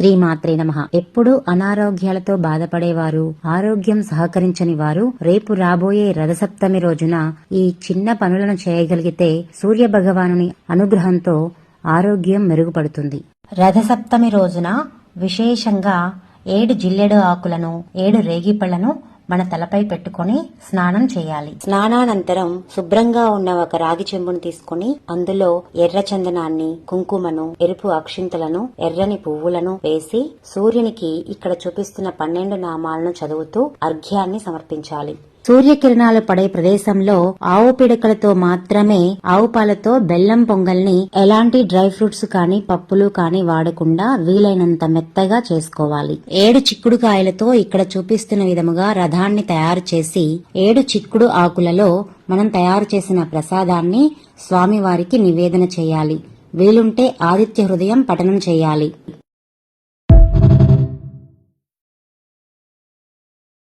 శ్రీమాత్రే నమః. ఎప్పుడూ అనారోగ్యాలతో బాధపడేవారు, ఆరోగ్యం సహకరించని వారు రేపు రాబోయే రథసప్తమి రోజున ఈ చిన్న పనులను చేయగలిగితే సూర్య భగవానుని అనుగ్రహంతో ఆరోగ్యం మెరుగుపడుతుంది. రథసప్తమి రోజున విశేషంగా 7 జిల్లెడు ఆకులను 7 రేగిపళ్లను మన తలపై పెట్టుకుని స్నానం చేయాలి. స్నానానంతరం శుభ్రంగా ఉన్న ఒక రాగి చెంబును తీసుకుని అందులో ఎర్ర చందనాన్ని, కుంకుమను, ఎరుపు అక్షింతలను, ఎర్రని పువ్వులను వేసి సూర్యునికి ఇక్కడ చూపిస్తున్న 12 నామాలను చదువుతూ అర్ఘ్యాన్ని సమర్పించాలి. సూర్యకిరణాలు పడే ప్రదేశంలో ఆవు పిడకలతో మాత్రమే ఆవు పాలతో బెల్లం పొంగల్ని ఎలాంటి డ్రై ఫ్రూట్స్ కానీ పప్పులు కానీ వాడకుండా వీలైనంత మెత్తగా చేసుకోవాలి. 7 చిక్కుడుకాయలతో ఇక్కడ చూపిస్తున్న విధముగా రథాన్ని తయారు చేసి 7 చిక్కుడు ఆకులలో మనం తయారు చేసిన ప్రసాదాన్ని స్వామివారికి నివేదన చేయాలి. వీలుంటే ఆదిత్య హృదయం పఠనం చేయాలి.